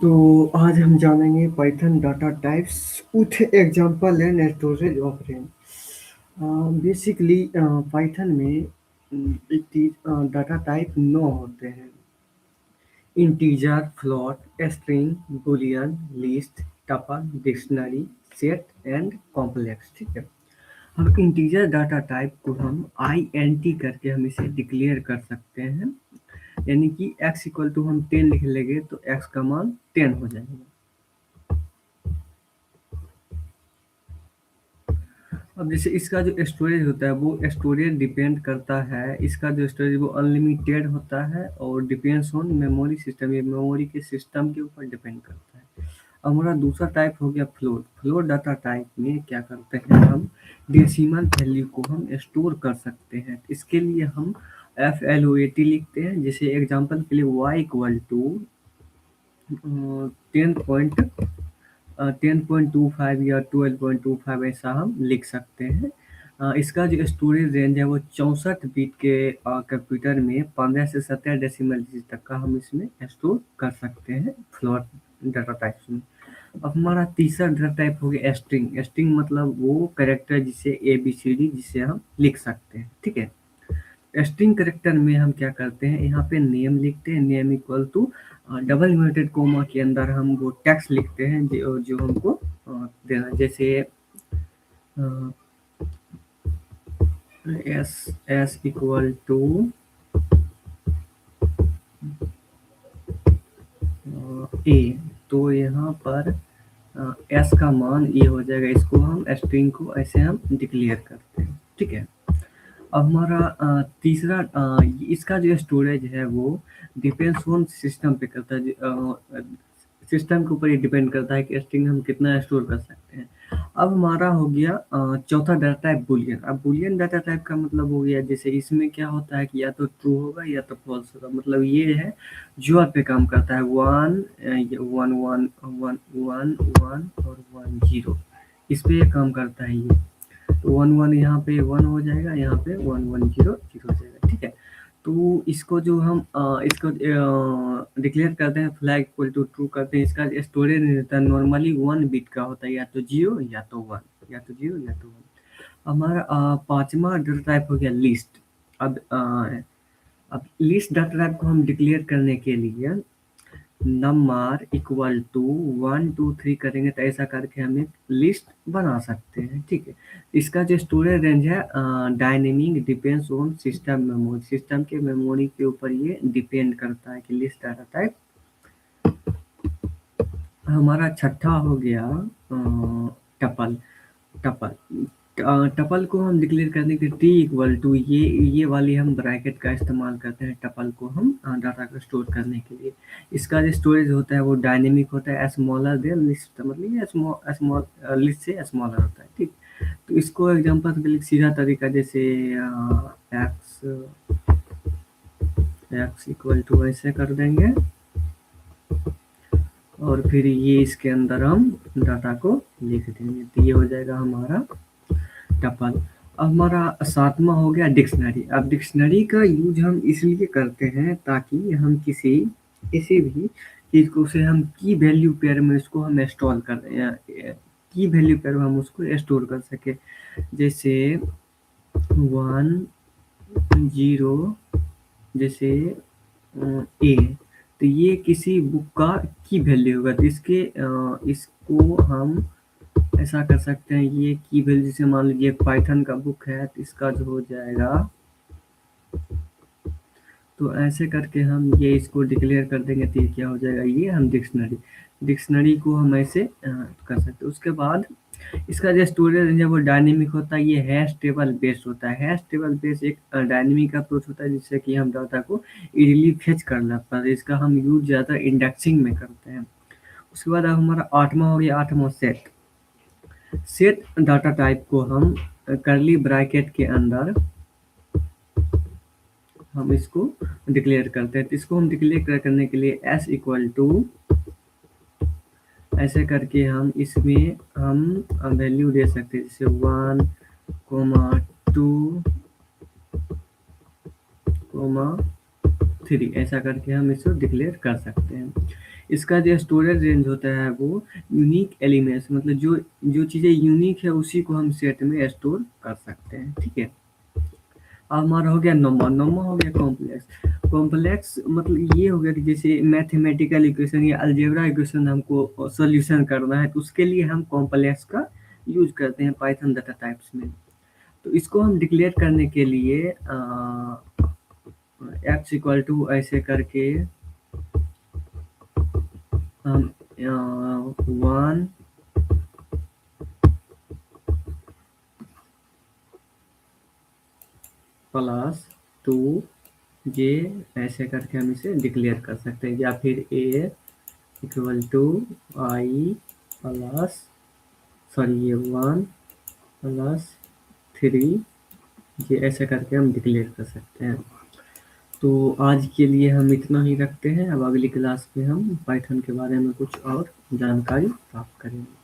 तो आज हम जानेंगे Python data types with example and storage of range. Basically Python में डाटा टाइप 9 होते हैं। Integer, float, string, Boolean, list, tuple, dictionary, set and complex. ठीक है। अब इंटीजर डाटा टाइप को हम INT करके हम इसे डिक्लेयर कर सकते हैं। यानी कि x इक्वल टू हम 10 लिख लेंगे तो x का मान 10 हो जाएगा। अब जैसे इसका जो स्टोरेज होता है वो स्टोरेज डिपेंड करता है, इसका जो स्टोरेज वो अनलिमिटेड होता है और डिपेंड्स ऑन मेमोरी सिस्टम, ये मेमोरी के सिस्टम के ऊपर डिपेंड करता है। अब हमारा दूसरा टाइप हो गया फ्लोट। फ्लोट डाटा टाइप में क्या करते हैं, हम डेसिमल वैल्यू को हम स्टोर कर सकते हैं। इसके लिए हम FLOAT लिखते हैं। जैसे एग्जांपल के लिए y इक्वल टू 10.25 या 12.25 ऐसा हम लिख सकते हैं। इसका जो स्टोरेज रेंज है वो 64 बिट के कंप्यूटर में 15 से 17 डेसिमल डिजिट तक का हम इसमें स्टोर कर सकते हैं फ्लोट डाटा टाइप्स में। अब हमारा तीसरा डाटा टाइप हो गया स्ट्रिंग। स्ट्रिंग मतलब वो कैरेक्टर जिसे ABCD जिसे हम लिख सकते हैं। ठीक है। स्ट्रिंग कैरेक्टर में हम क्या करते हैं, यहाँ पे नेम लिखते हैं। Name equal to double inverted comma के अंदर हम वो टेक्स्ट लिखते हैं जो हमको देना। जैसे एस इक्वल टू ए, तो यहाँ पर एस का मान ये हो जाएगा। इसको हम स्ट्रिंग को ऐसे हम डिक्लेयर करते हैं। ठीक है। अब हमारा तीसरा इसका जो स्टोरेज है वो डिपेंड्स ऑन सिस्टम पे करता है। सिस्टम के ऊपर ये डिपेंड करता है कि स्ट्रिंग हम कितना स्टोर कर सकते हैं। अब हमारा हो गया चौथा डाटा टाइप बुलियन। अब बुलियन डाटा टाइप का मतलब हो गया, जैसे इसमें क्या होता है कि या तो ट्रू होगा या तो फॉल्स होगा। मतलब ये है जोर पे काम करता है। One one one one one one और 1 0 इस पे काम करता है ये। तो 1 1 यहाँ पे 1 हो जाएगा, यहाँ पे 1 1 0 0 हो जाएगा। ठीक है। तो इसको जो हम इसको डिक्लेयर करते हैं फ्लैग इक्वल टू ट्रू करते हैं। इसका स्टोरेज नहीं रहता, नॉर्मली 1 बिट का होता है, या तो 0 या तो 1, या तो 0 या तो 1। हमारा पांचवा डाटा टाइप हो गया लिस्ट। अब लिस्ट डाटा टाइप को हम डिक्लेयर करने के लिए नंबर इक्वल टू 1 2 3 करेंगे तो ऐसा करके हम एक लिस्ट बना सकते हैं। ठीक है। इसका जो स्टोरेज रेंज है dynamic depends on system memory, system के मेमोरी के ऊपर ये डिपेंड करता है कि लिस्ट डाटा टाइप। हमारा छठा हो गया टपल। टपल टपल को हम डिक्लेयर करने के टी इक्वल टू ये वाली हम ब्रैकेट का इस्तेमाल करते हैं टपल को हम डाटा को स्टोर करने के लिए। इसका जो स्टोरेज होता है वो डायनेमिक होता है, स्मॉलर देन लिस्ट, मतलब ये स्मॉल लिस्ट से स्मॉलर होता है। ठीक। तो इसको एग्जांपल के लिए सीधा तरीका, जैसे एक्स एक्स इक्वल टू ऐसे कर देंगे और फिर ये इसके अंदर हम डाटा को लिख देंगे, तो ये हो जाएगा हमारा टपल। अब हमारा सातवां हो गया डिक्शनरी। अब डिक्शनरी का यूज हम इसलिए करते हैं ताकि हम किसी भी चीज को से हम की वैल्यू पेयर में उसको हम स्टोर कर की वैल्यू पेयर में हम उसको स्टोर कर सके। जैसे 1 0 जैसे ए, तो ये किसी बुक का की वैल्यू होगा, तो इसको हम ऐसा कर सकते हैं। ये की वैल्यू जैसे मान लीजिए पाइथन का बुक है तो इसका जो हो जाएगा, तो ऐसे करके हम ये इसको डिक्लेयर कर देंगे तो ये क्या हो जाएगा, ये हम डिक्शनरी को हम ऐसे कर सकते हैं। उसके बाद इसका जो स्टोरेज रेंज है वो डायनेमिक होता है। ये हैश टेबल बेस्ड होता है। हैश टेबल बेस्ड एक डायनेमिक अप्रोच होता है जिससे कि हम डाटा को इजीली फेच कर लेते हैं। इसका हम यूज ज़्यादा इंडेक्सिंग में करते हैं। उसके बाद अब हमारा आठवां हो गया, आठवां सेट। सेट डाटा टाइप को हम करली ब्रैकेट के अंदर हम इसको डिक्लेयर करते हैं। तो इसको हम डिक्लेयर करने के लिए s इक्वल टू ऐसे करके हम इसमें हम वैल्यू दे सकते हैं, जैसे 1 2 3 ऐसा करके हम इसको डिक्लेयर कर सकते हैं। इसका जो स्टोरेज रेंज होता है वो यूनिक एलिमेंट्स, मतलब जो जो चीज़ें यूनिक है उसी को हम सेट में स्टोर कर सकते हैं, ठीक है। अब हमारा हो गया नंबर, नंबर हो गया कॉम्प्लेक्स। कॉम्प्लेक्स मतलब ये हो गया कि जैसे मैथमेटिकल इक्वेशन या अलजेब्रा इक्वेशन हमको सॉल्यूशन करना है, तो उसके लिए हम कॉम्प्लेक्स का यूज करते हैं पाइथन डाटा टाइप्स में। तो इसको हम डिक्लेयर करने के लिए एक्स इक्वल टू ऐसे करके हम 1 प्लस 2 जे ऐसे करके हम इसे डिक्लेयर कर सकते हैं, या फिर A equal to I plus sorry ये 1 प्लस 3 ये ऐसे करके हम डिक्लेयर कर सकते हैं। तो आज के लिए हम इतना ही रखते हैं। अब अगली क्लास में हम पाइथन के बारे में कुछ और जानकारी प्राप्त करेंगे।